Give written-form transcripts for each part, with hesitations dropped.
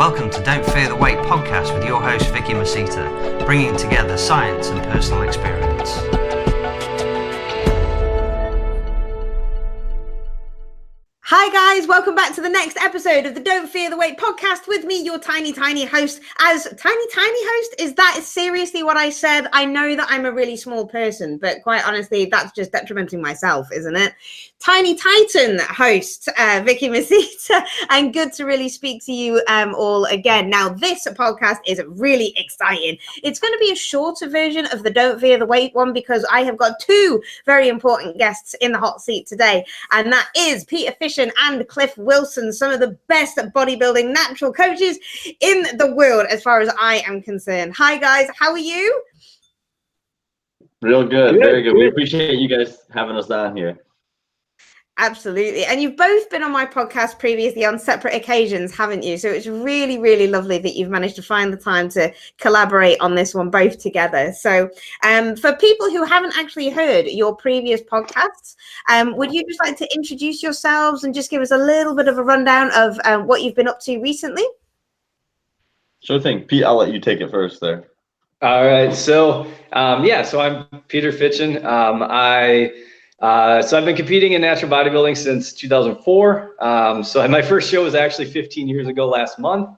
Welcome to Don't Fear the Weight podcast with your host Vicky Masita, bringing together science and personal experience. Hi guys, welcome back to the next episode of the Don't Fear the Weight podcast with me, your tiny host. As tiny host, is that seriously what I said? I know that I'm a really small person, but quite honestly, that's just detrimenting myself, isn't it? Tiny Titan host, Vicky Masita, and good to really speak to you all again. Now, this podcast is really exciting. It's going to be a shorter version of the Don't Fear the Weight one because I have got two very important guests in the hot seat today, and that is Peter Fitschen and Cliff Wilson, some of the best bodybuilding natural coaches in the world as far as I am concerned. Hi guys, how are you? Real good, very good. We appreciate you guys having us on here. Absolutely. And you've both been on my podcast previously on separate occasions, haven't you? So it's really lovely that you've managed to find the time to collaborate on this one both together. So for people who haven't actually heard your previous podcasts, would you just like to introduce yourselves and just give us a little bit of a rundown of what you've been up to recently? Sure thing. Pete, I'll let you take it first there. All right. So, so I'm Peter Fitschen. So I've been competing in natural bodybuilding since 2004. So my first show was actually 15 years ago last month.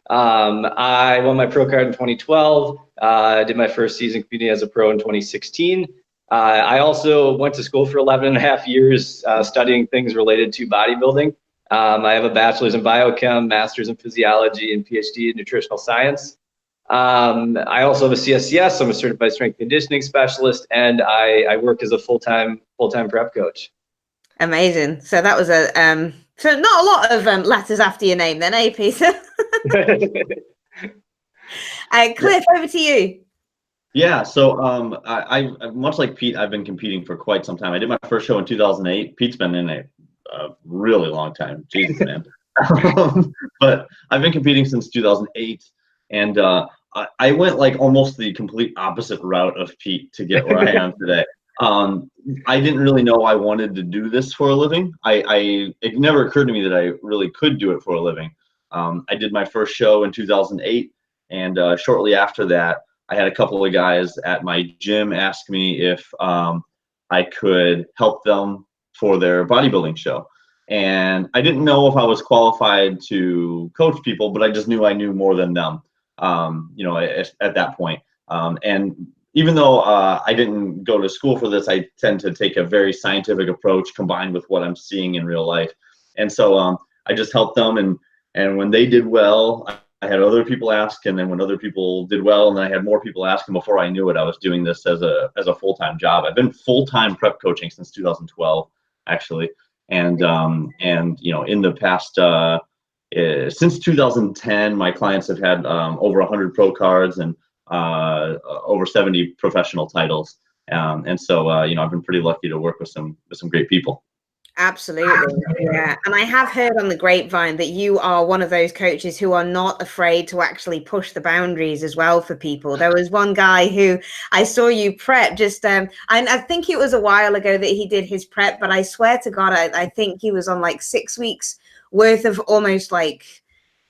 I won my pro card in 2012. I did my first season competing as a pro in 2016. I also went to school for 11 and a half years studying things related to bodybuilding. I have a bachelor's in biochem, master's in physiology, and PhD in nutritional science. I also have a CSCS. I'm a certified strength conditioning specialist, and I work as a full-time prep coach. Amazing. So that was so not a lot of letters after your name then, eh, Peter? Cliff, over to you. Yeah, so I much like Pete, I've been competing for quite some time. I did my first show in 2008. Pete's been in a really long time. Jesus, man. But I've been competing since 2008, and I went like almost the complete opposite route of Pete to get where I am today. I didn't really know I wanted to do this for a living. It never occurred to me that I really could do it for a living. I did my first show in 2008, and shortly after that, I had a couple of guys at my gym ask me if I could help them for their bodybuilding show. And I didn't know if I was qualified to coach people, but I just knew I knew more than them, at that point. And even though I didn't go to school for this, I tend to take a very scientific approach combined with what I'm seeing in real life. And so I just helped them. And when they did well, I had other people ask. And then when other people did well, and then I had more people ask. And before I knew it, I was doing this as a full-time job. I've been full-time prep coaching since 2012, actually. And in the past, since 2010, my clients have had over 100 pro cards and over 70 professional titles. And so I've been pretty lucky to work with some great people. Absolutely. Yeah. And I have heard on the grapevine that you are one of those coaches who are not afraid to actually push the boundaries as well for people. There was one guy who I saw you prep just, I think it was a while ago that he did his prep, but I swear to God, I think he was on like 6 weeks worth of almost like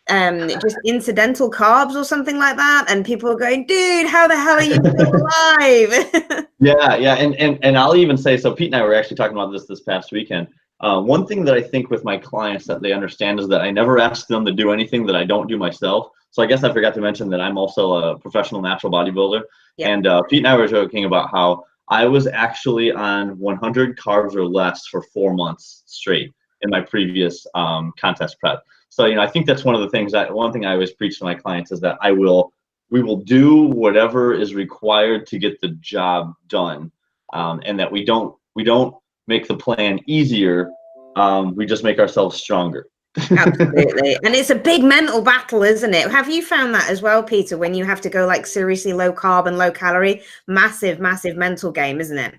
just incidental carbs or something like that. And people are going, dude, how the hell are you still alive? Yeah. And I'll even say, so Pete and I were actually talking about this past weekend. One thing that I think with my clients that they understand is that I never ask them to do anything that I don't do myself. So I guess I forgot to mention that I'm also a professional natural bodybuilder. Yeah. And Pete and I were joking about how I was actually on 100 carbs or less for 4 months straight in my previous contest prep. So, I think that's one of the things one thing I always preach to my clients is that we will do whatever is required to get the job done. And that we don't make the plan easier. We just make ourselves stronger. Absolutely. And it's a big mental battle, isn't it? Have you found that as well, Peter, when you have to go like seriously low carb and low calorie? Massive mental game, isn't it?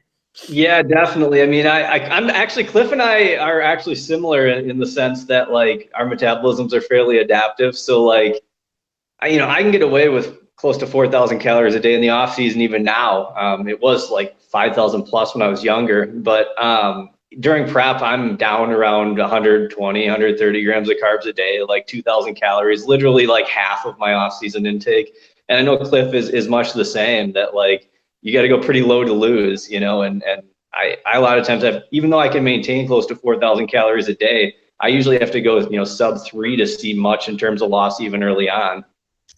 Yeah, definitely. I mean, I'm actually, Cliff and I are actually similar in the sense that like our metabolisms are fairly adaptive. So like, I can get away with close to 4,000 calories a day in the off season. Even now, it was like 5,000 plus when I was younger, but during prep, I'm down around 120, 130 grams of carbs a day, like 2,000 calories, literally like half of my off-season intake. And I know Cliff is much the same, that like you got to go pretty low to lose, you know, and I a lot of times even though I can maintain close to 4,000 calories a day, I usually have to go, you know, sub 3 to see much in terms of loss even early on.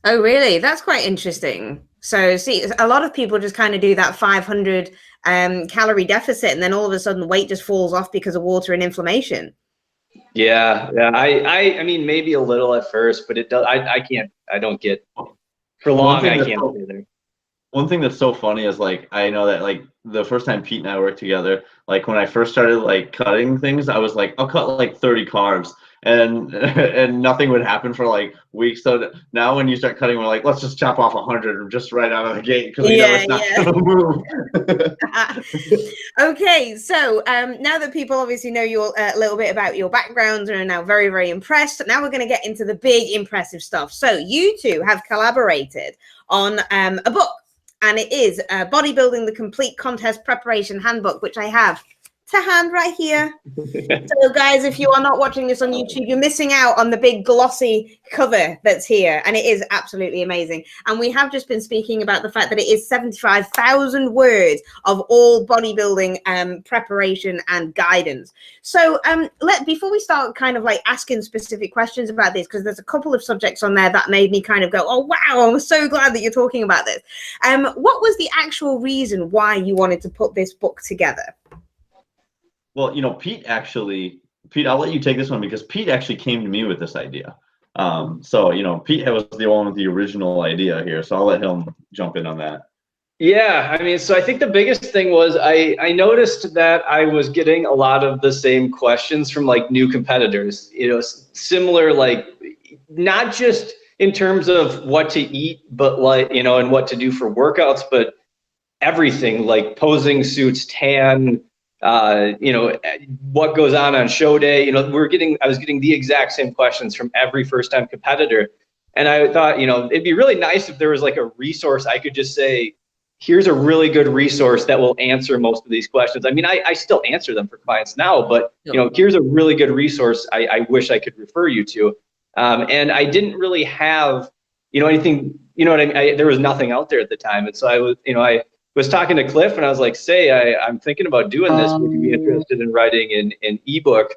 Oh, really? That's quite interesting. So, see, a lot of people just kind of do that 500 calorie deficit, and then all of a sudden weight just falls off because of water and inflammation. Yeah. I mean, maybe a little at first, but it does. I don't get for long. I can't stay there. One thing that's so funny is like, I know that like the first time Pete and I worked together, like when I first started like cutting things, I was like, I'll cut like 30 carbs, and and nothing would happen for like weeks. So now when you start cutting, we're like, let's just chop off 100 just right out of the gate, because we know it's not gonna move. Okay, so now that people obviously know your a little bit about your background and are now very, very impressed, now we're going to get into the big impressive stuff. So you two have collaborated on a book, and it is Bodybuilding, the Complete Contest Preparation Handbook, which I have to hand right here. So guys, if you are not watching this on YouTube, you're missing out on the big glossy cover that's here, and it is absolutely amazing. And we have just been speaking about the fact that it is 75,000 words of all bodybuilding preparation and guidance. So before we start kind of like asking specific questions about this, because there's a couple of subjects on there that made me kind of go, oh wow, I'm so glad that you're talking about this. What was the actual reason why you wanted to put this book together? Well, you know, Pete, I'll let you take this one, because Pete actually came to me with this idea. So, you know, Pete was the one with the original idea here, so I'll let him jump in on that. Yeah, I mean, so I think the biggest thing was I noticed that I was getting a lot of the same questions from like new competitors, you know, similar, like not just in terms of what to eat, but like, you know, and what to do for workouts, but everything like posing suits, tan, you know, what goes on show day. You know, I was getting the exact same questions from every first-time competitor. And I thought, you know, it'd be really nice if there was like a resource I could just say, here's a really good resource that will answer most of these questions. I mean, I still answer them for clients now, but, you know, here's a really good resource I wish I could refer you to. And I didn't really have, you know, anything, you know what I mean? There was nothing out there at the time. And so I was talking to Cliff, and I was like, I'm thinking about doing this. Would you be interested in writing an ebook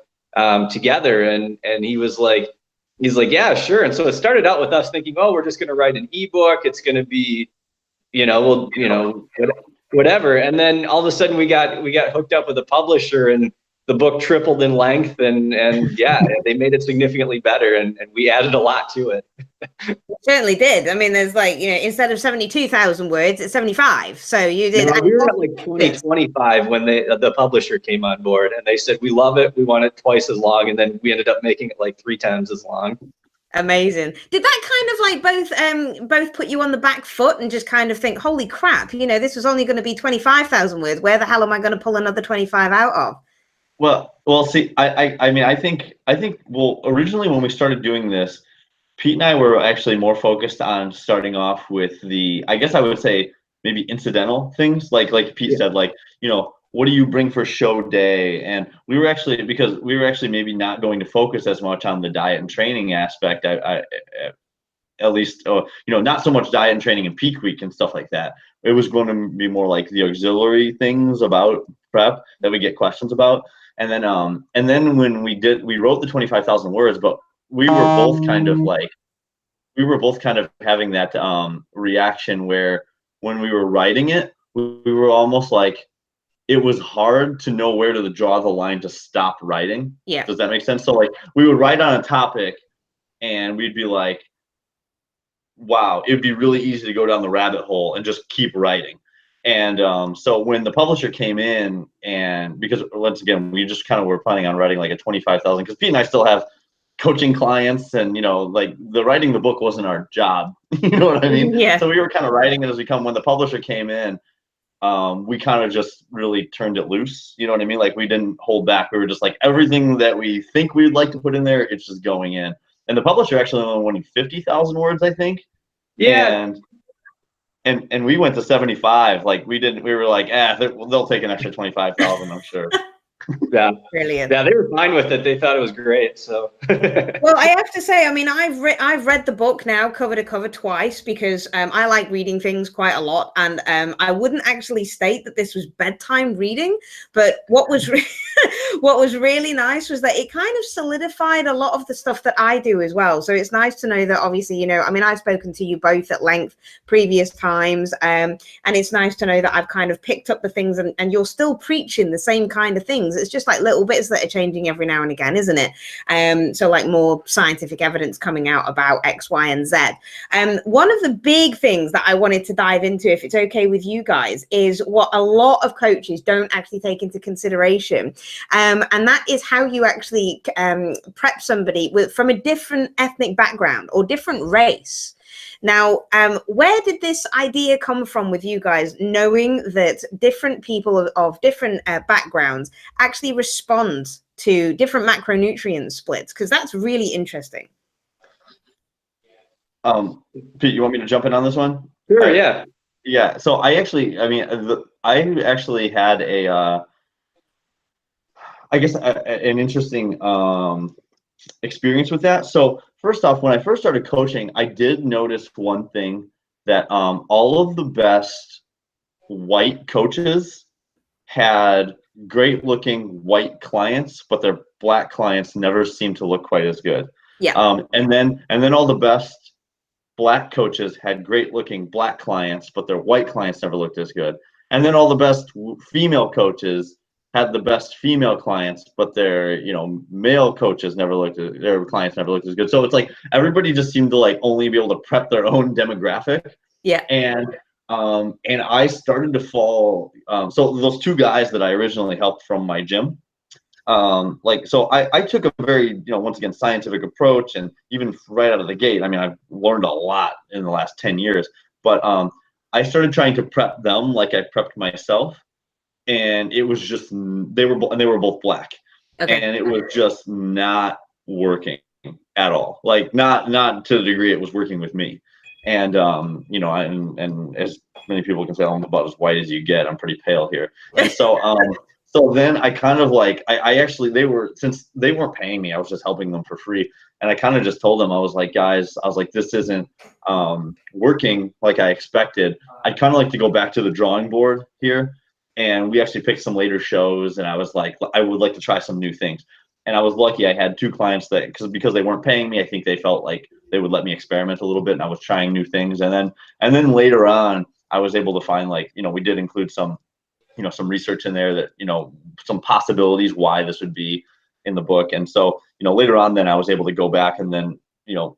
together? And he was like, yeah, sure. And so it started out with us thinking, oh, we're just going to write an ebook. It's going to be, you know, whatever. And then all of a sudden we got hooked up with a publisher, and the book tripled in length, and yeah, they made it significantly better, and we added a lot to it. It certainly did. I mean, there's like, you know, instead of 72,000 words, it's 75. So you did. No, we were at like 25 when the publisher came on board, and they said, we love it, we want it twice as long, and then we ended up making it like 3 times as long. Amazing. Did that kind of like both put you on the back foot and just kind of think, holy crap, you know, this was only going to be 25,000 words. Where the hell am I going to pull another 25 out of? Well, see, I mean, I think, well, originally when we started doing this, Pete and I were actually more focused on starting off with I guess I would say maybe incidental things, like Pete said, like, you know, what do you bring for show day? And we were actually maybe not going to focus as much on the diet and training aspect. At least, you know, not so much diet and training in peak week and stuff like that. It was going to be more like the auxiliary things about prep that we get questions about. And then when we wrote the 25,000 words, but we were both kind of having that reaction where when we were writing it, we were almost like, it was hard to know where to draw the line to stop writing. Yeah. Does that make sense? So like we would write on a topic and we'd be like, wow, it'd be really easy to go down the rabbit hole and just keep writing. And so when the publisher came in, and because once again, we just kind of were planning on writing like a 25,000, because Pete and I still have coaching clients, and, you know, like the writing the book wasn't our job. You know what I mean? Yeah. So we were kind of writing it as we come. When the publisher came in, we kind of just really turned it loose. You know what I mean? Like we didn't hold back. We were just like, everything that we think we'd like to put in there, it's just going in. And the publisher actually only wanted 50,000 words, I think. Yeah. And we went to 75. Like we were like, they'll take an extra 25,000, I'm sure. Yeah. Brilliant. Yeah, they were fine with it. They thought it was great. So. Well, I have to say, I mean, I've read the book now cover to cover twice because I like reading things quite a lot, and I wouldn't actually state that this was bedtime reading, but what was what was really nice was that it kind of solidified a lot of the stuff that I do as well. So it's nice to know that, obviously, you know, I mean, I've spoken to you both at length previous times, and it's nice to know that I've kind of picked up the things, and you're still preaching the same kind of things. It's just like little bits that are changing every now and again, isn't it? So like more scientific evidence coming out about X, Y, and Z. One of the big things that I wanted to dive into, if it's okay with you guys, is what a lot of coaches don't actually take into consideration. And that is how you actually prep somebody from a different ethnic background or different race. Now, where did this idea come from with you guys, knowing that different people of different backgrounds actually respond to different macronutrient splits? Because that's really interesting. Pete, you want me to jump in on this one? Sure, yeah. Yeah, so I actually, I mean, I actually had I guess an interesting experience with that. So first off, when I first started coaching, I did notice one thing, that all of the best white coaches had great looking white clients, but their black clients never seemed to look quite as good. Yeah. And then all the best black coaches had great looking black clients, but their white clients never looked as good. And then all the best female coaches had the best female clients, but their, you know, male coaches their clients never looked as good. So it's like everybody just seemed to like only be able to prep their own demographic. Yeah. And I started to fall. So those two guys that I originally helped from my gym, so I took a very, you know, once again, scientific approach, and even right out of the gate, I mean, I've learned a lot in the last 10 years, but I started trying to prep them like I prepped myself, and it was just, they were both black. Okay. And it was just not working at all. Like not to the degree it was working with me. And you know, and as many people can say, I'm about as white as you get. I'm pretty pale here. And so so then I kind of like, I actually, since they weren't paying me, I was just helping them for free. And I kind of just told them, I was like, guys, this isn't working like I expected. I'd kind of like to go back to the drawing board here. And we actually picked some later shows, and I was like, I would like to try some new things. And I was lucky I had two clients that, because they weren't paying me, I think they felt like they would let me experiment a little bit, and I was trying new things. And then later on, I was able to find, like, you know, we did include some, you know, some research in there that, you know, some possibilities why this would be in the book. And so, you know, later on, then I was able to go back and then, you know,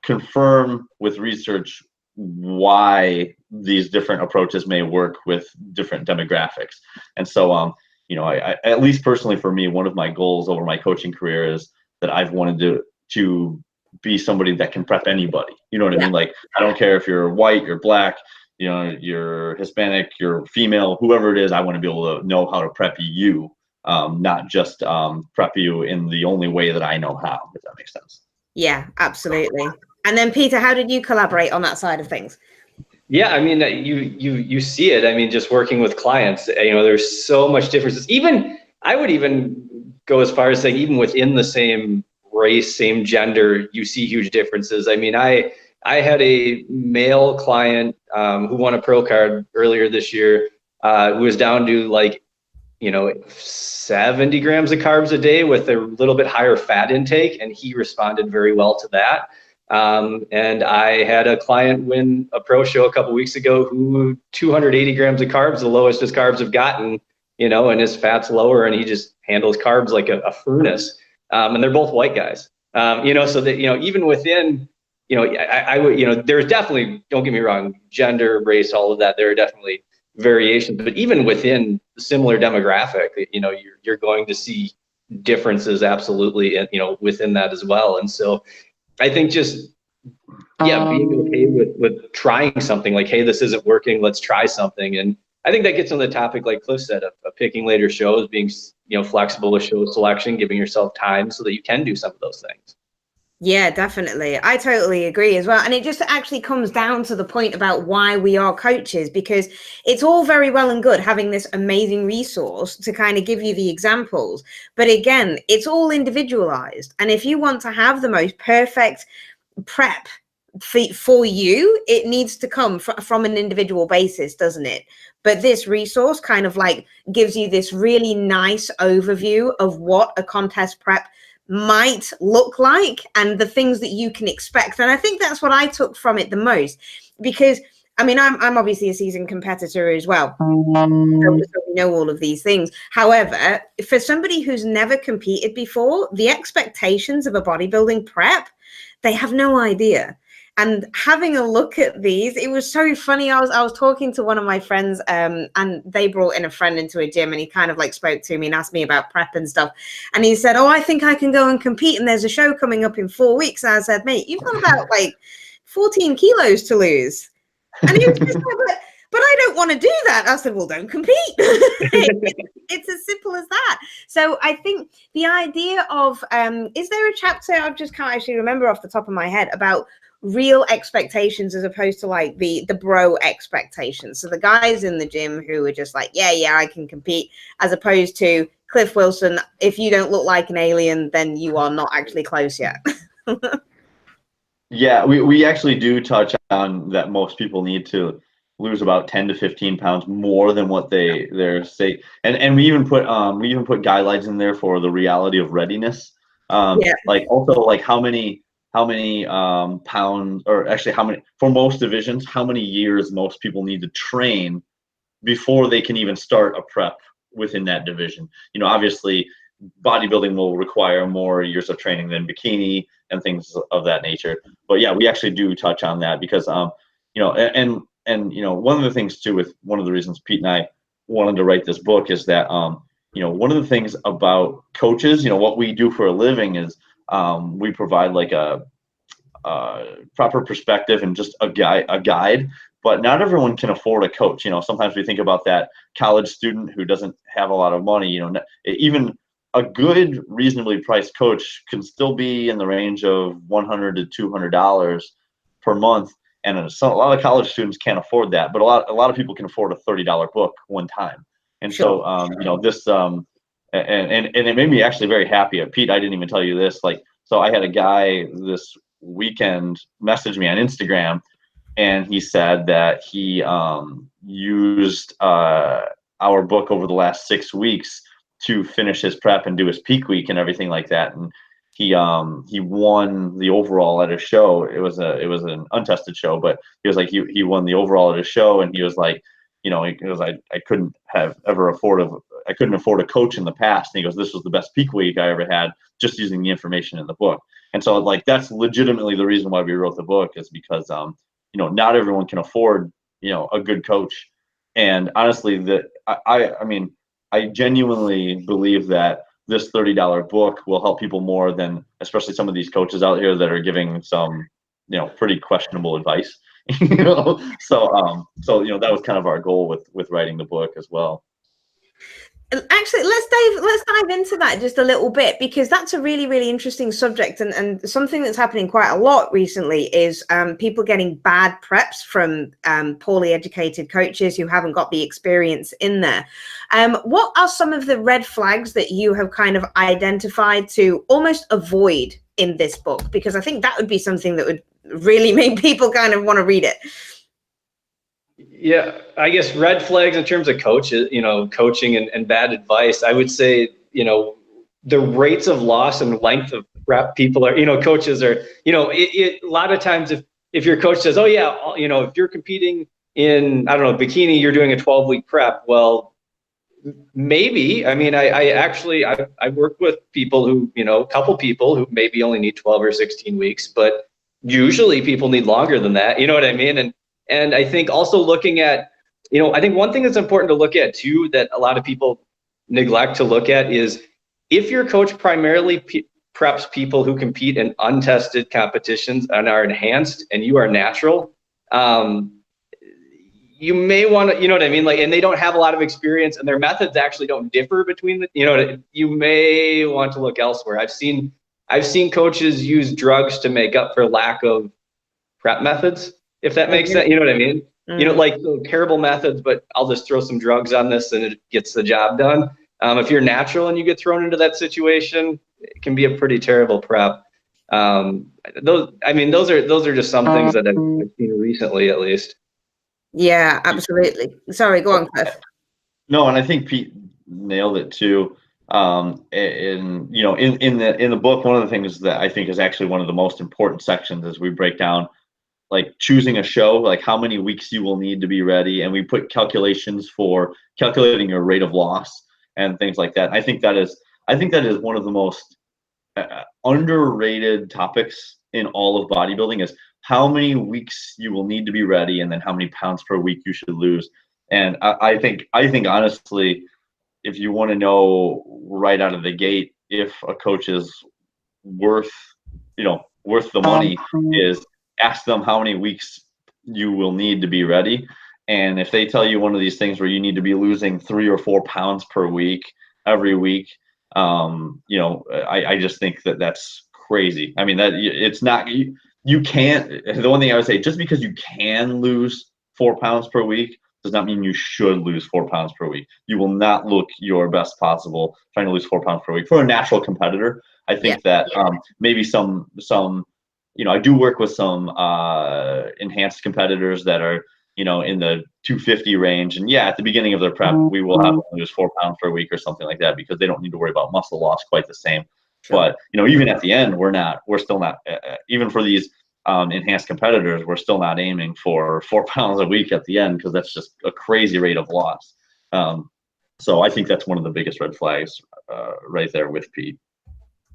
confirm with research why these different approaches may work with different demographics. And so, you know, I at least personally for me, one of my goals over my coaching career is that I've wanted to be somebody that can prep anybody. You know what I mean? Like, I don't care if you're white, you're black, you know, you're Hispanic, you're female, whoever it is, I want to be able to know how to prep you, not just prep you in the only way that I know how, if that makes sense. Yeah, absolutely. And then Peter, how did you collaborate on that side of things? Yeah, I mean, you see it. I mean, just working with clients, you know, there's so much differences. Even, I would even go as far as saying, even within the same race, same gender, you see huge differences. I mean, I had a male client who won a pro card earlier this year, who was down to, like, you know, 70 grams of carbs a day with a little bit higher fat intake, and he responded very well to that. And I had a client win a pro show a couple weeks ago who 280 grams of carbs, the lowest his carbs have gotten, you know, and his fat's lower, and he just handles carbs like a furnace. And they're both white guys, you know, so that, you know, even within, you know, I would, you know, there's definitely, don't get me wrong, gender, race, all of that, there are definitely variations, but even within similar demographic, you know, you're going to see differences absolutely, and, you know, within that as well. And so I think just, yeah, being okay with trying something, like, hey, this isn't working, let's try something. And I think that gets on the topic, like Cliff said, of picking later shows, being, you know, flexible with show selection, giving yourself time so that you can do some of those things. Yeah, definitely. I totally agree as well. And it just actually comes down to the point about why we are coaches, because it's all very well and good having this amazing resource to kind of give you the examples. But again, it's all individualized. And if you want to have the most perfect prep for you, it needs to come from an individual basis, doesn't it? But this resource kind of like gives you this really nice overview of what a contest prep might look like and the things that you can expect. And I think that's what I took from it the most, because I mean, I'm obviously a seasoned competitor as well. So we know all of these things. However, for somebody who's never competed before, the expectations of a bodybuilding prep, they have no idea. And having a look at these, it was so funny. I was talking to one of my friends, and they brought in a friend into a gym, and he kind of like spoke to me and asked me about prep and stuff. And he said, "Oh, I think I can go and compete, and there's a show coming up in 4 weeks." And I said, "Mate, you've got about like 14 kilos to lose." And he was just like, but I don't want to do that. I said, "Well, don't compete." It's as simple as that. So I think the idea of, is there a chapter, I just can't actually remember off the top of my head, about real expectations as opposed to like the bro expectations? So the guys in the gym who are just like, yeah, I can compete, as opposed to Cliff Wilson, if you don't look like an alien, then you are not actually close yet. Yeah, we actually do touch on that. Most people need to lose about 10 to 15 pounds more than what they're say, and we even put guidelines in there for the reality of readiness. Yeah. Like also like how many pounds, or actually how many, for most divisions, how many years most people need to train before they can even start a prep within that division. You know, obviously bodybuilding will require more years of training than bikini and things of that nature. But yeah, we actually do touch on that because you know, and you know, one of the things too, with one of the reasons Pete and I wanted to write this book is that you know, one of the things about coaches, you know, what we do for a living is we provide like a proper perspective and just a guide. But not everyone can afford a coach. You know, sometimes we think about that college student who doesn't have a lot of money. You know, even a good, reasonably priced coach can still be in the range of $100 to $200 per month, and a lot of college students can't afford that. But a lot of people can afford a $30 book one time. And Sure. so, you know, this and it made me actually very happy. Pete, I didn't even tell you this. Like, so I had a guy this weekend message me on Instagram, and he said that he used our book over the last 6 weeks to finish his prep and do his peak week and everything like that. And he won the overall at his show. It was an untested show, but he was like he won the overall at his show, and he was like, you know, he goes, I couldn't afford a coach in the past. And he goes, this was the best peak week I ever had, just using the information in the book. And so like that's legitimately the reason why we wrote the book, is because you know, not everyone can afford, you know, a good coach. And honestly, I mean, I genuinely believe that this $30 book will help people more than, especially some of these coaches out here that are giving some, you know, pretty questionable advice. You know, so you know, that was kind of our goal with writing the book as well. Actually, let's dive into that just a little bit, because that's a really, really interesting subject, and something that's happening quite a lot recently is people getting bad preps from poorly educated coaches who haven't got the experience in there. What are some of the red flags that you have kind of identified to almost avoid in this book? Because I think that would be something that would really make people kind of want to read it. Yeah, I guess red flags in terms of coaches, you know, coaching and bad advice. I would say, you know, the rates of loss and length of prep people are, you know, coaches are, you know, a lot of times if your coach says, oh yeah, you know, if you're competing in, I don't know, bikini, you're doing a 12-week prep. Well, maybe. I mean, I work with people who, you know, a couple people who maybe only need 12 or 16 weeks, but usually people need longer than that. You know what I mean? And I think also looking at, you know, I think one thing that's important to look at too, that a lot of people neglect to look at, is if your coach primarily preps people who compete in untested competitions and are enhanced and you are natural, you may want to, you know what I mean? Like, and they don't have a lot of experience and their methods actually don't differ between the, you know, you may want to look elsewhere. I've seen I've seen coaches use drugs to make up for lack of prep methods, if that makes sense. You know what I mean? You know, like terrible methods, but I'll just throw some drugs on this and it gets the job done. If you're natural and you get thrown into that situation, it can be a pretty terrible prep. Those are just some things that I've seen recently, at least. Yeah, absolutely. Sorry, go on, Cliff. No, and I think Pete nailed it too. In the book, one of the things that I think is actually one of the most important sections is we break down like choosing a show, like how many weeks you will need to be ready, and we put calculations for calculating your rate of loss and things like that. I think that is one of the most underrated topics in all of bodybuilding is how many weeks you will need to be ready, and then how many pounds per week you should lose. And I think honestly, if you want to know right out of the gate if a coach is worth the money, is ask them how many weeks you will need to be ready. And if they tell you one of these things where you need to be losing 3 or 4 pounds per week every week, I just think that that's crazy. I mean, that it's not, you can't, the one thing I would say, just because you can lose 4 pounds per week does not mean you should lose 4 pounds per week. You will not look your best possible trying to lose 4 pounds per week for a natural competitor. I think that maybe some I do work with some enhanced competitors that are in the 250 range, and at the beginning of their prep we will have them lose 4 pounds per week or something like that, because they don't need to worry about muscle loss quite the same. But even at the end, we're still not even for these enhanced competitors, we're still not aiming for 4 pounds a week at the end, because that's just a crazy rate of loss. So I think that's one of the biggest red flags right there with Pete.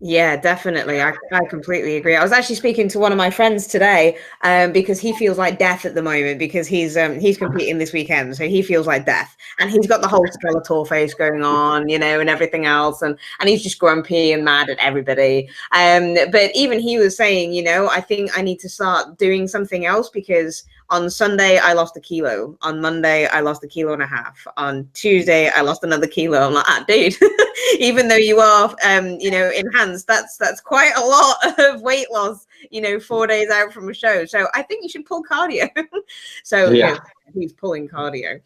Yeah, definitely. I completely agree. I was actually speaking to one of my friends today because he feels like death at the moment, because he's competing this weekend. So he feels like death, and he's got the whole Skeletor face going on, and everything else. And he's just grumpy and mad at everybody. But even he was saying, I think I need to start doing something else, because on Sunday, I lost 1 kilo. On Monday, I lost 1.5 kilos. On Tuesday, I lost another kilo. I'm like, dude, even though you are, enhanced, that's quite a lot of weight loss, 4 days out from a show. So I think you should pull cardio. So he's pulling cardio.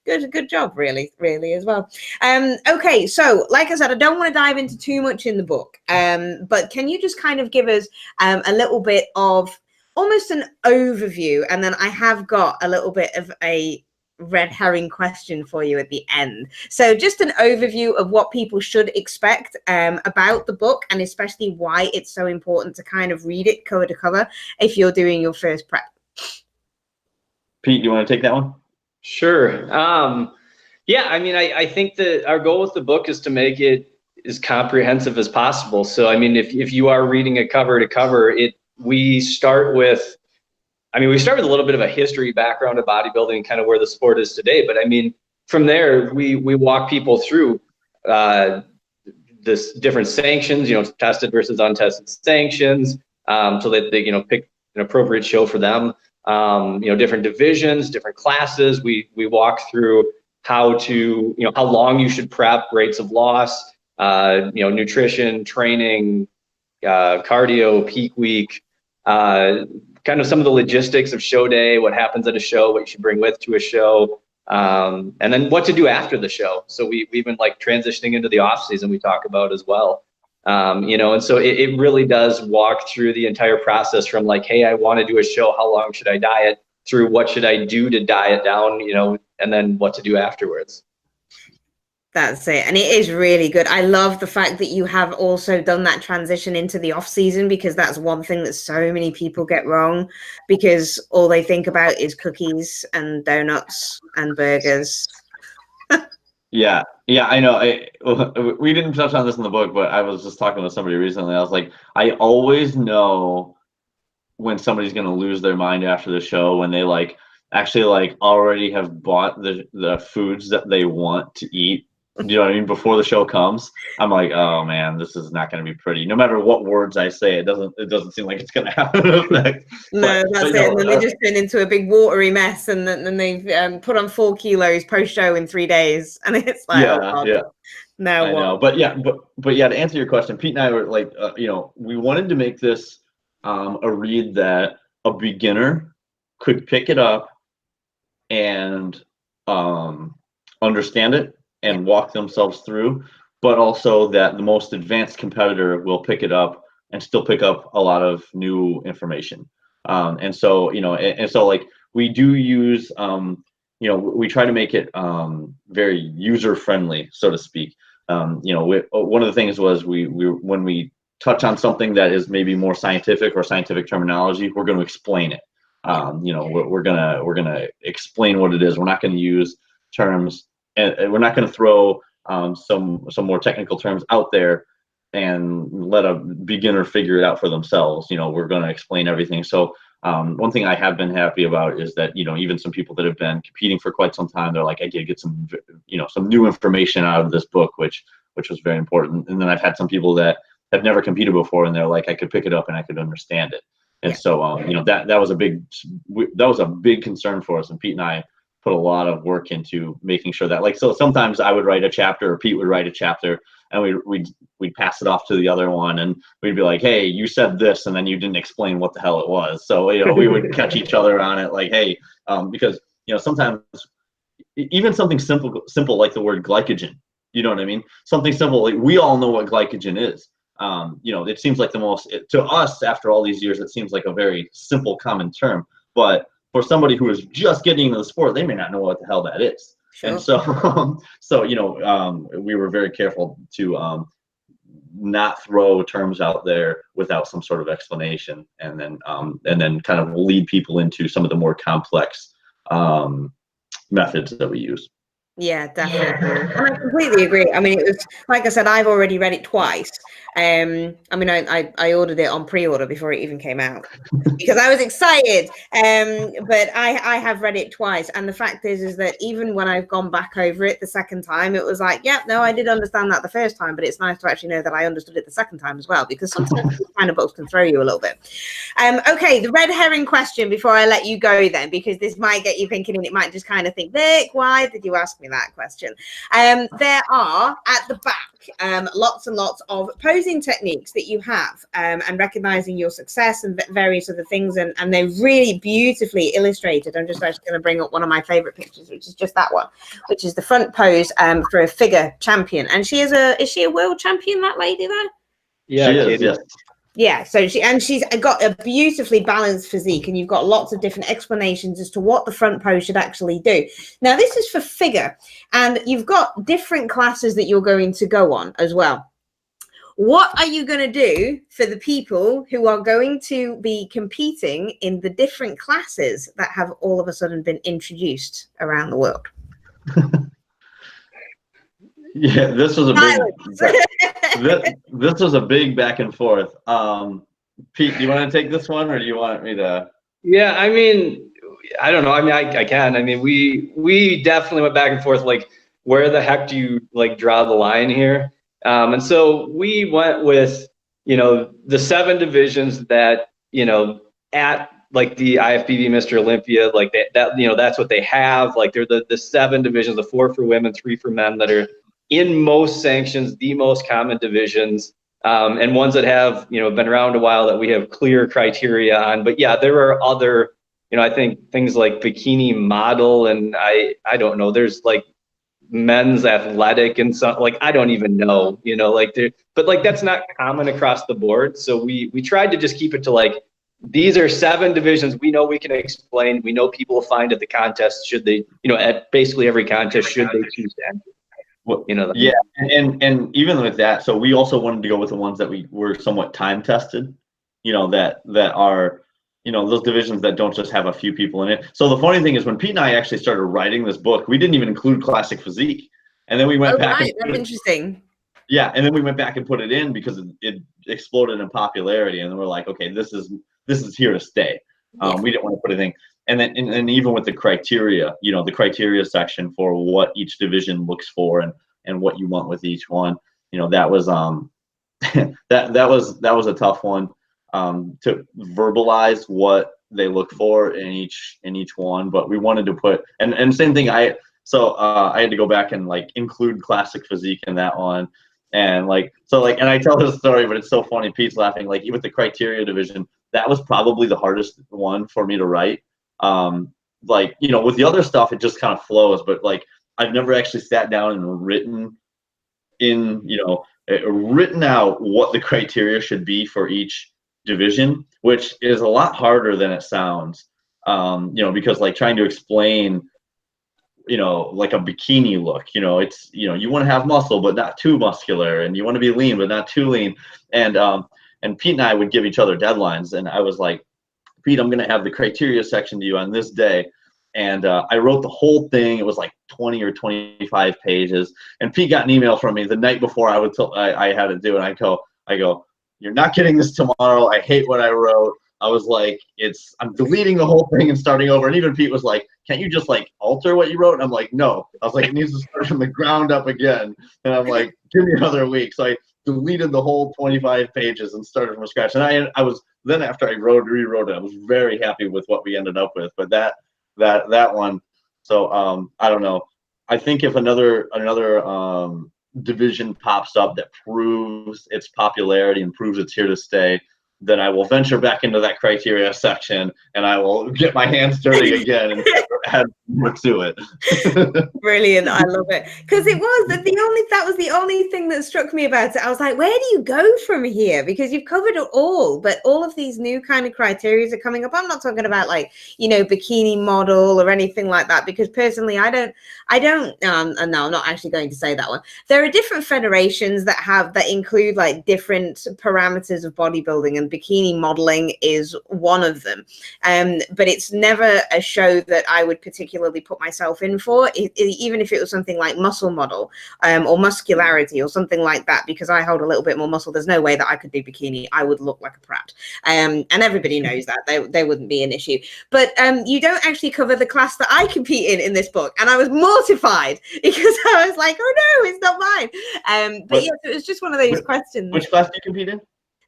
Good job, really as well. Okay, so like I said, I don't want to dive into too much in the book, but can you just kind of give us a little bit of almost an overview, and then I have got a little bit of a red herring question for you at the end. So just an overview of what people should expect about the book, and especially why it's so important to kind of read it cover to cover if you're doing your first prep. Pete, you want to take that one? Sure. I think that our goal with the book is to make it as comprehensive as possible. So I mean, if you are reading it cover to cover, we start with a little bit of a history background of bodybuilding, kind of where the sport is today. But I mean, from there, we walk people through this different sanctions, tested versus untested sanctions, so that they, pick an appropriate show for them. Different divisions, different classes. We walk through how long you should prep, rates of loss, nutrition, training, cardio, peak week, kind of some of the logistics of show day, what happens at a show, what you should bring with to a show, and then what to do after the show. So we've been like transitioning into the off season, we talk about as well. And so it really does walk through the entire process from like, hey, I want to do a show, how long should I diet, through what should I do to diet down, and then what to do afterwards. That's it. And it is really good. I love the fact that you have also done that transition into the off season, because that's one thing that so many people get wrong, because all they think about is cookies and donuts and burgers. Yeah, I know. We didn't touch on this in the book, but I was just talking with somebody recently. I was like, I always know when somebody's going to lose their mind after the show, when they actually already have bought the foods that they want to eat. You know what I mean? Before the show comes, I'm like, oh man, this is not going to be pretty. No matter what words I say, it doesn't seem like it's going to have an effect. No, that's it. And then they just turn into a big watery mess, and then they've put on 4 kilos post show in 3 days, and it's like, No, I know, but yeah, to answer your question, Pete and I were like, we wanted to make this a read that a beginner could pick it up and understand it and walk themselves through, but also that the most advanced competitor will pick it up and still pick up a lot of new information. And so, like we do use, we try to make it very user friendly, so to speak. One of the things was when we touch on something that is maybe more scientific or scientific terminology, we're going to explain it. We're gonna explain what it is. We're not going to use terms, and we're not going to throw some more technical terms out there and let a beginner figure it out for themselves. We're going to explain everything. So one thing I have been happy about is that even some people that have been competing for quite some time, they're like, I did get some some new information out of this book, which was very important. And then I've had some people that have never competed before, and they're like, I could pick it up and I could understand it. And so that was a big concern for us, and Pete and I put a lot of work into making sure that, like, so sometimes I would write a chapter or Pete would write a chapter, and we'd pass it off to the other one, and we'd be like, hey, you said this and then you didn't explain what the hell it was. So we would catch each other on it, like, hey, because sometimes even something simple like the word glycogen, you know what I mean? Something simple, like we all know what glycogen is. It seems like to us after all these years, it seems like a very simple, common term, but for somebody who is just getting into the sport, they may not know what the hell that is. Sure. And so, we were very careful to not throw terms out there without some sort of explanation, and then kind of lead people into some of the more complex methods that we use. Yeah, definitely. And I completely agree. I mean, it was, like I said, I've already read it twice. I ordered it on pre-order before it even came out because I was excited. But I have read it twice. And the fact is that even when I've gone back over it the second time, it was like, yeah, no, I did understand that the first time, but it's nice to actually know that I understood it the second time as well, because sometimes kind of books can throw you a little bit. Okay, the red herring question before I let you go then, because this might get you thinking, and it might just kind of think, Vic, why did you ask me that question? There are at the back lots and lots of posing techniques that you have, and recognizing your success and various other things, and they're really beautifully illustrated. I'm just actually going to bring up one of my favorite pictures, which is just that one, which is the front pose for a figure champion. And is she a world champion, that lady there? Yeah, she is, yes. Yeah, so she's got a beautifully balanced physique, and you've got lots of different explanations as to what the front pose should actually do. Now, this is for figure, and you've got different classes that you're going to go on as well. What are you going to do for the people who are going to be competing in the different classes that have all of a sudden been introduced around the world? Yeah, this was a big back and forth. Pete, do you want to take this one, or do you want me to? Yeah, I mean, I don't know. I mean, I can. I mean, we definitely went back and forth, like, where the heck do you draw the line here? And so we went with, the 7 divisions that, at the IFBB Mr. Olympia, that's what they have. Like, they're the 7 divisions, the 4 for women, 3 for men, that are in most sanctions, the most common divisions, and ones that have, been around a while that we have clear criteria on. But yeah, there are other, I think things like bikini model, and I don't know, there's men's athletic and stuff, I don't even know, but that's not common across the board. So we tried to just keep it to these are 7 divisions we know we can explain. We know people will find at the contest, should they, at basically every contest, should they choose to enter. Yeah, and even with that, so we also wanted to go with the ones that we were somewhat time tested, that are, those divisions that don't just have a few people in it. So the funny thing is, when Pete and I actually started writing this book, we didn't even include classic physique, and then we went back. Right, that's interesting. Yeah, and then we went back and put it in because it exploded in popularity, and then we're like, okay, this is here to stay. We didn't want to put anything. And then, and even with the criteria, the criteria section for what each division looks for and what you want with each one, that was that was a tough one to verbalize what they look for in each one. But we wanted to put, and same thing. So I had to go back and like include classic physique in that one. And like, so like, and I tell this story, but it's so funny. Pete's laughing. Like with the criteria division, that was probably the hardest one for me to write. Like, you know, with the other stuff, it just kind of flows, but like, I've never actually sat down and written out what the criteria should be for each division, which is a lot harder than it sounds. You know, because like trying to explain, you know, like a bikini look, you know, it's, you know, you want to have muscle, but not too muscular, and you want to be lean, but not too lean. And Pete and I would give each other deadlines, and I was like, Pete, I'm going to have the criteria section to you on this day. And I wrote the whole thing. It was like 20 or 25 pages. And Pete got an email from me the night before I had to do it. I go, you're not getting this tomorrow. I hate what I wrote. I was like, I'm deleting the whole thing and starting over. And even Pete was like, can't you just like alter what you wrote? And I'm like, no. I was like, it needs to start from the ground up again. And I'm like, give me another week. So I deleted the whole 25 pages and started from scratch. And I was, then after I rewrote it, I was very happy with what we ended up with. But that one, so I don't know. I think if another division pops up that proves its popularity and proves it's here to stay, then I will venture back into that criteria section and I will get my hands dirty again and add more to it. Brilliant. I love it. Because that was the only thing that struck me about it. I was like, where do you go from here? Because you've covered it all, but all of these new kind of criteria are coming up. I'm not talking about like, you know, bikini model or anything like that, because personally, I don't, no, I'm not actually going to say that one. There are different federations that include like different parameters of bodybuilding, and bikini modeling is one of them. But it's never a show that I would particularly put myself in for, even if it was something like muscle model or muscularity or something like that, because I hold a little bit more muscle. There's no way that I could do bikini. I would look like a prat. And everybody knows that. They wouldn't be an issue. But you don't actually cover the class that I compete in this book. And I was mortified because I was like, oh no, it's not mine. But yes, it was just one of those questions. Which class do you compete in?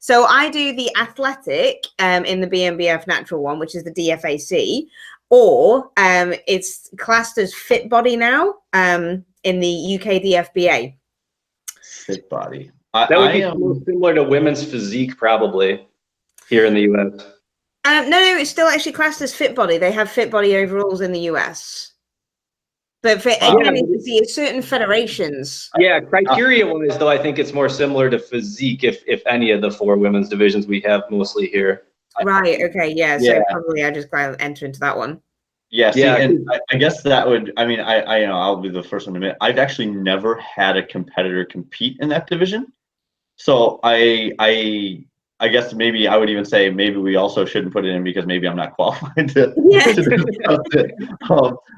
So I do the athletic in the BMBF natural one, which is the DFAC, or it's classed as fit body now in the UK DFBA. Fit body. That would be most similar to women's physique, probably, here in the US. No, it's still actually classed as fit body. They have fit body overalls in the US. But for certain federations. Yeah, criteria-wise, though, I think it's more similar to physique, if any of the 4 women's divisions we have mostly here. Right. Okay. Yeah. So probably I just gotta enter into that one. Yeah. See, and I guess that would. I mean, I know I'll be the first one to admit I've actually never had a competitor compete in that division. So I guess maybe I would even say maybe we also shouldn't put it in because maybe I'm not qualified to discuss it.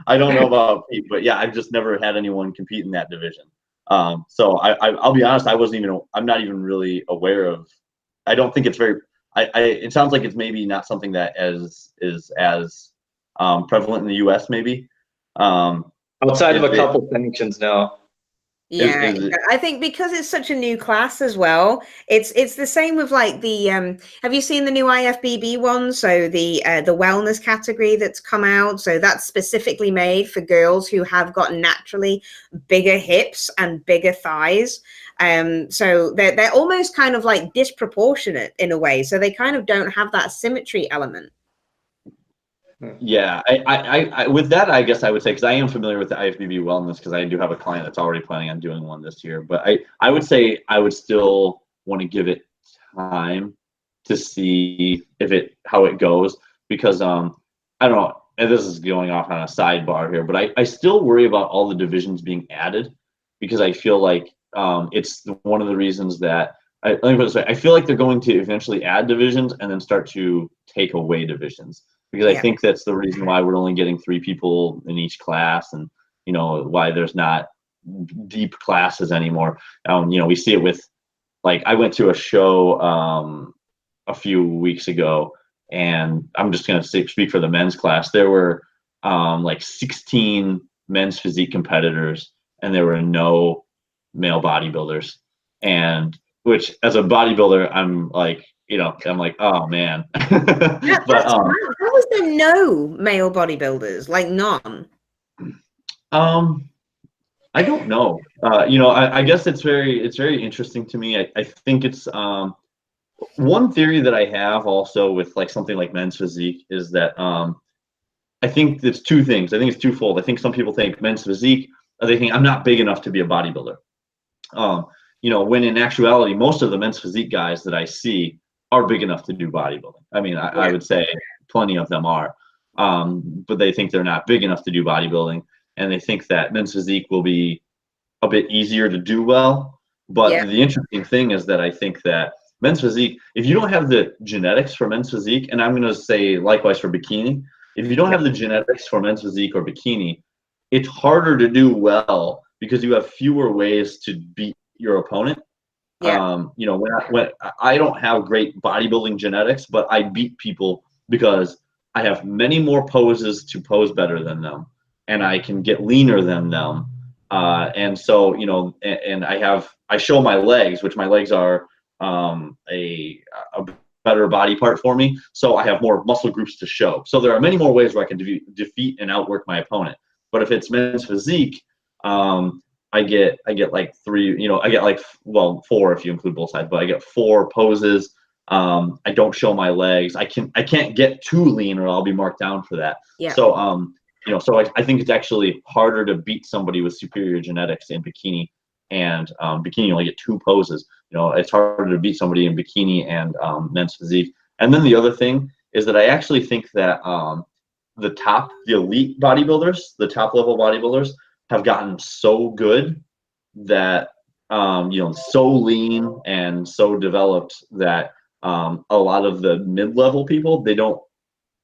I don't know about Pete, but yeah, I've just never had anyone compete in that division. So I'll be honest, I'm not even really aware of. I don't think it's very. It sounds like it's maybe not something that is as prevalent in the U.S. maybe. Outside of a couple sanctions now. Yeah, I think because it's such a new class as well, it's the same with like the have you seen the new IFBB one? So the wellness category that's come out, so that's specifically made for girls who have got naturally bigger hips and bigger thighs. So they're almost kind of like disproportionate in a way, so they kind of don't have that symmetry element. Yeah, I with that, I guess I would say, because I am familiar with the IFBB wellness, because I do have a client that's already planning on doing one this year. But I would say I would still want to give it time to see how it goes, because I don't know, and this is going off on a sidebar here, but I still worry about all the divisions being added, because I feel like it's one of the reasons that let me put it this way, I feel like they're going to eventually add divisions and then start to take away divisions. Because I think that's the reason why we're only getting 3 people in each class, and you know why there's not deep classes anymore. You know, we see it with, like, I went to a show a few weeks ago, and I'm just gonna speak for the men's class. There were like 16 men's physique competitors, and there were no male bodybuilders. And which, as a bodybuilder, I'm like, oh man. But how was there no male bodybuilders? Like none? I don't know. I guess it's very interesting to me. I think it's one theory that I have also with like something like men's physique is that I think it's two things. I think it's twofold. I think some people think men's physique, they think I'm not big enough to be a bodybuilder. When in actuality, most of the men's physique guys that I see are big enough to do bodybuilding. I mean, I would say plenty of them are, but they think they're not big enough to do bodybuilding, and they think that men's physique will be a bit easier to do well. But the interesting thing is that I think that men's physique, if you don't have the genetics for men's physique, and I'm going to say likewise for bikini, if you don't have the genetics for men's physique or bikini, it's harder to do well because you have fewer ways to beat your opponent. When I don't have great bodybuilding genetics, but I beat people because I have many more poses to pose better than them, and I can get leaner than them. And so, and I show my legs, which my legs are a better body part for me. So I have more muscle groups to show. So there are many more ways where I can defeat and outwork my opponent. But if it's men's physique, I get like three, I get like, well, four if you include both sides, but I get four poses. I don't show my legs. I can't get too lean or I'll be marked down for that. So, so I think it's actually harder to beat somebody with superior genetics in bikini, and bikini you only get two poses. It's harder to beat somebody in bikini and men's physique. And then the other thing is that I actually think that the elite bodybuilders, the top level bodybuilders have gotten so good that, so lean and so developed that a lot of the mid-level people, they don't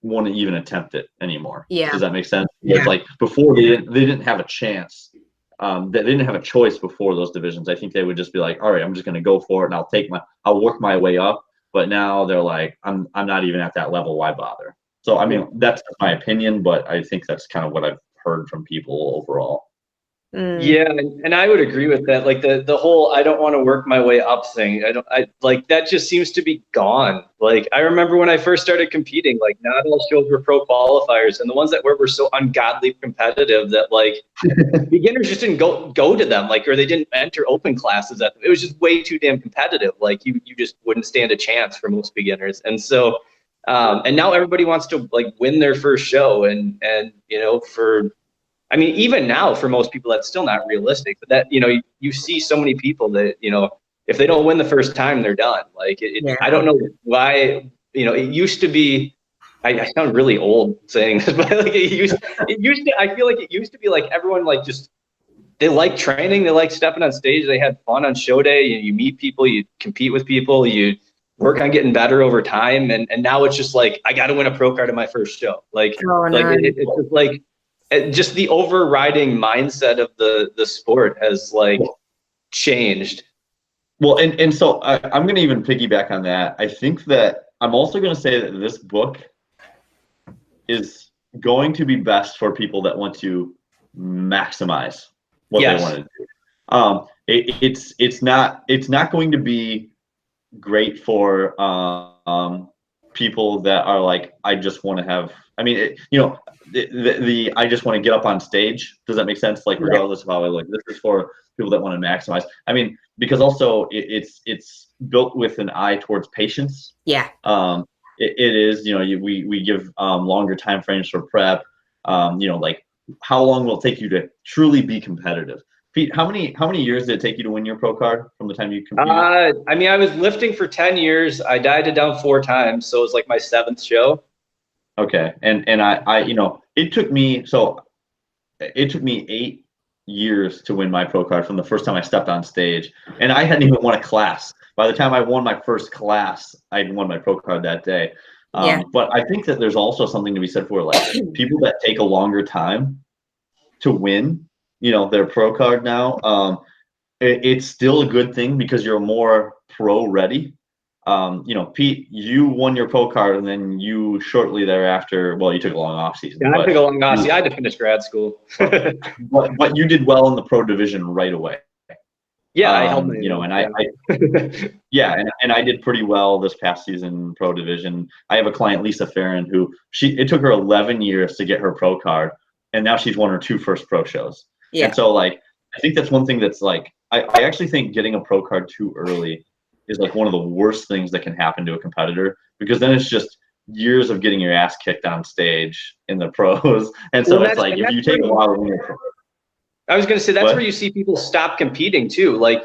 want to even attempt it anymore. Does that make sense? It's like before they didn't have a chance. They didn't have a choice before those divisions. I think they would just be like, all right, I'm just going to go for it and I'll work my way up. But now they're like, I'm not even at that level. Why bother? So, I mean, that's my opinion, but I think that's kind of what I've heard from people overall. Yeah, and I would agree with that. Like the whole I don't want to work my way up thing. I like that just seems to be gone. Like I remember when I first started competing, like not all shows were pro qualifiers, and the ones that were so ungodly competitive that like beginners just didn't go to them, like, or they didn't enter open classes. It was just way too damn competitive. Like you just wouldn't stand a chance for most beginners. And so and now everybody wants to like win their first show, and I mean, even now for most people, that's still not realistic, but that, you see so many people that, if they don't win the first time, they're done. Like, I don't know why, it used to be, I sound really old saying this, but like I feel like it used to be like everyone like they like training, they like stepping on stage, they had fun on show day, you meet people, you compete with people, you work on getting better over time. And now it's just like, I got to win a pro card in my first show. Like, it's just like, just the overriding mindset of the sport has like changed. Well, and so I'm going to even piggyback on that. I think that I'm also going to say that this book is going to be best for people that want to maximize what they want to do. It's not going to be great for people that are like, I just want to have, I mean, I just want to get up on stage. Does that make sense? Like, regardless of how I look, this is for people that want to maximize. I mean, because also it's built with an eye towards patience. Yeah. It is, we give longer time frames for prep. Like how long will it take you to truly be competitive? Pete, how many years did it take you to win your pro card from the time you competed? I mean, I was lifting for 10 years. I dieted down 4 times, so it was like my 7th show. Okay, and I it took me 8 years to win my pro card from the first time I stepped on stage, and I hadn't even won a class. By the time I won my first class, I'd won my pro card that day. But I think that there's also something to be said for like people that take a longer time to win, their pro card now. It's still a good thing because you're more pro ready. Pete, you won your pro card, and then you shortly thereafter, well, you took a long off season. Yeah, I took a long off season. I had to finish grad school. but you did well in the pro division right away. Yeah, I held my and I did pretty well this past season pro division. I have a client, Lisa Farron, who it took her 11 years to get her pro card. and now she's won her 2 first pro shows. Yeah. And so like, I think that's one thing that's like, I actually think getting a pro card too early is like one of the worst things that can happen to a competitor, because then it's just years of getting your ass kicked on stage in the pros. And so it's like, if you take a while to win your pro. I was going to say, that's where you see people stop competing too. Like,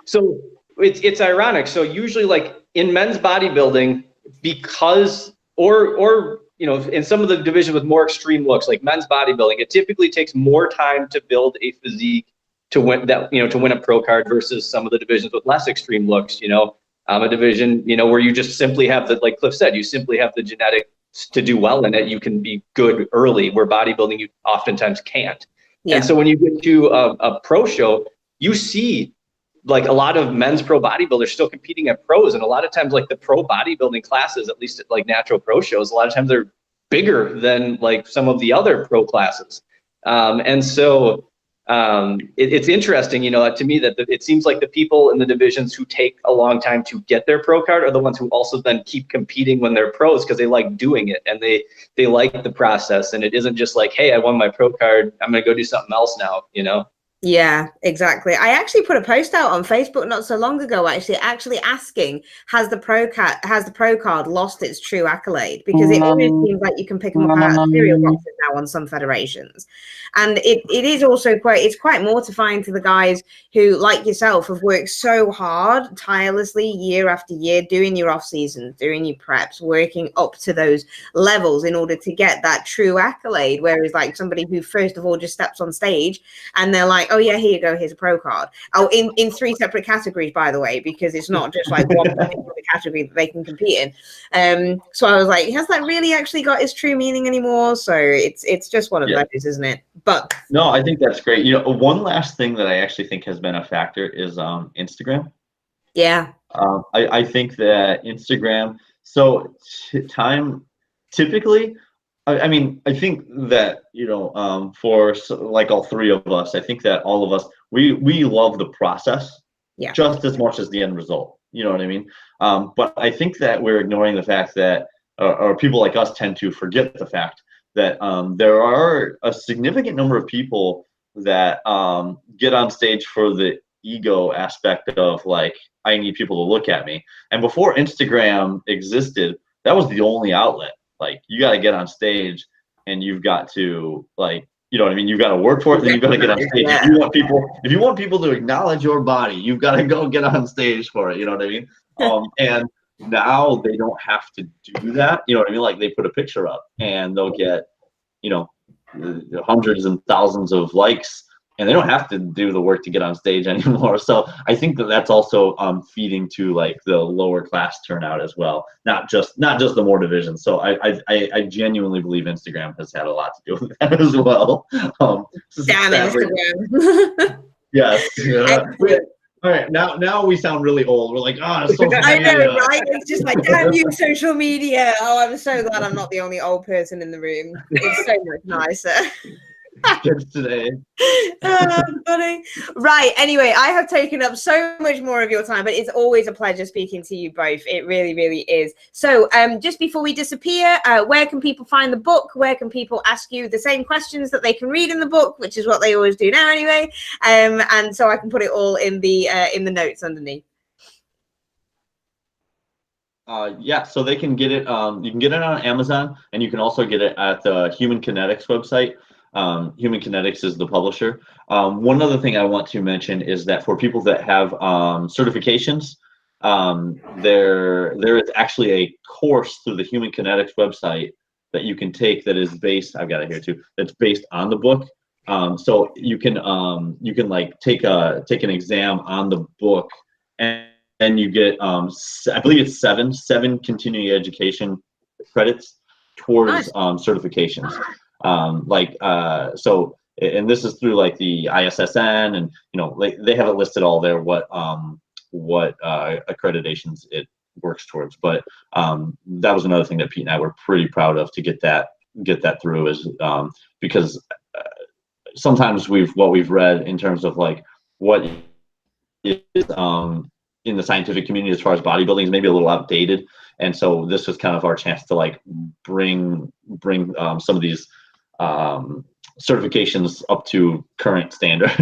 so it's ironic. So usually like in men's bodybuilding, because, or, you know, in some of the divisions with more extreme looks, like men's bodybuilding, it typically takes more time to build a physique to win that, you know, to win a pro card versus some of the divisions with less extreme looks, you know, a division, you know, where you just simply have the, like Cliff said, you simply have the genetics to do well in it. You can be good early, where bodybuilding, you oftentimes can't. Yeah. And so when you get to a pro show, you see like a lot of men's pro bodybuilders still competing at pros. And a lot of times like the pro bodybuilding classes, at least at like natural pro shows, a lot of times they're bigger than like some of the other pro classes. And so it's interesting, you know, to me that it seems like the people in the divisions who take a long time to get their pro card are the ones who also then keep competing when they're pros, because they like doing it and they like the process. And it isn't just like, hey, I won my pro card, I'm going to go do something else now, you know? Yeah, exactly. I actually put a post out on Facebook not so long ago, actually asking, has the pro card lost its true accolade? Because it always seems like you can pick them up out of cereal boxes now on some federations. And it is also quite mortifying to the guys who, like yourself, have worked so hard, tirelessly, year after year, doing your off seasons, doing your preps, working up to those levels in order to get that true accolade. Whereas like somebody who first of all just steps on stage and they're like, oh yeah, here you go, here's a pro card. Oh, in 3 separate categories, by the way, because it's not just like one particular category that they can compete in. So I was like, has that really actually got its true meaning anymore? So it's just one of those, isn't it? But no, I think that's great. You know, one last thing that I actually think has been a factor is Instagram. Yeah. I think that Instagram, so time typically, I mean, I think that, you know, for like all 3 of us, I think that all of us, we love the process just as much as the end result. You know what I mean? But I think that we're ignoring the fact that, or people like us tend to forget the fact that there are a significant number of people that get on stage for the ego aspect of like, I need people to look at me. And before Instagram existed, that was the only outlet. Like, you got to get on stage and you've got to, like, you know what I mean? You've got to work for it, and you've got to get on stage. If you want people to acknowledge your body, you've got to go get on stage for it. You know what I mean? And now they don't have to do that. You know what I mean? Like, they put a picture up and they'll get, you know, hundreds and thousands of likes, and they don't have to do the work to get on stage anymore. So I think that that's also feeding to like the lower class turnout as well, not just the more divisions. So I genuinely believe Instagram has had a lot to do with that as well. Damn Instagram. Yes. All right, now we sound really old. We're like, social media. I know, right? It's just like, damn you, social media. Oh, I'm so glad I'm not the only old person in the room. It's so much nicer. Kids today. Funny. Right. Anyway, I have taken up so much more of your time, but it's always a pleasure speaking to you both. It really, really is. So just before we disappear, where can people find the book? Where can people ask you the same questions that they can read in the book, which is what they always do now anyway? And so I can put it all in the notes underneath. Yeah, so they can get it. You can get it on Amazon, and you can also get it at the Human Kinetics website. Human Kinetics is the publisher. One other thing I want to mention is that for people that have certifications, there is actually a course through the Human Kinetics website that you can take that is based, I've got it here too, that's based on the book. So you can like take an exam on the book, and you get I believe it's seven continuing education credits towards certifications. So, and this is through like the ISSN, and you know, they have it listed all there what accreditations it works towards. But that was another thing that Pete and I were pretty proud of to get that through, is because sometimes what we've read in terms of like what is in the scientific community as far as bodybuilding is maybe a little outdated, and so this was kind of our chance to like bring some of these certifications up to current standards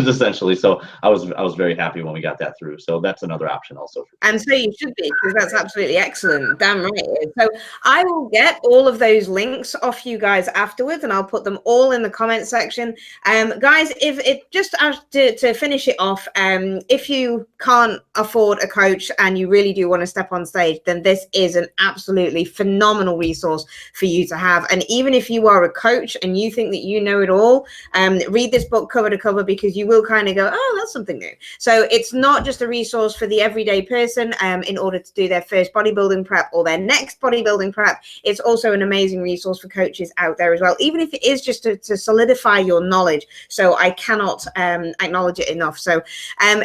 essentially. So I was very happy when we got that through. So that's another option also. And so you should be, because that's absolutely excellent. Damn right. So I will get all of those links off you guys afterwards, and I'll put them all in the comment section. Guys, if it just to finish it off, if you can't afford a coach and you really do want to step on stage, then this is an absolutely phenomenal resource for you to have. And even if you are a coach and you think that you know it all, read this book cover to cover, because you will kind of go, oh, that's something new. So it's not just a resource for the everyday person in order to do their first bodybuilding prep or their next bodybuilding prep. It's also an amazing resource for coaches out there as well, even if it is just to solidify your knowledge. So I cannot acknowledge it enough. So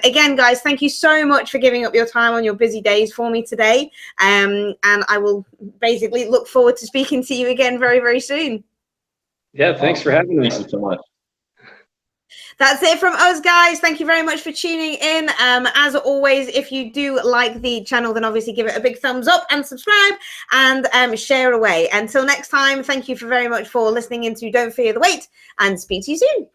again, guys, thank you so much for giving up your time on your busy days for me today. And I will basically look forward to speaking to you again very, very soon. Yeah, thanks for having me. Thank you so much. That's it from us, guys. Thank you very much for tuning in. As always, if you do like the channel, then obviously give it a big thumbs up and subscribe and share away. Until next time, thank you very much for listening into Don't Fear the Weight, and speak to you soon.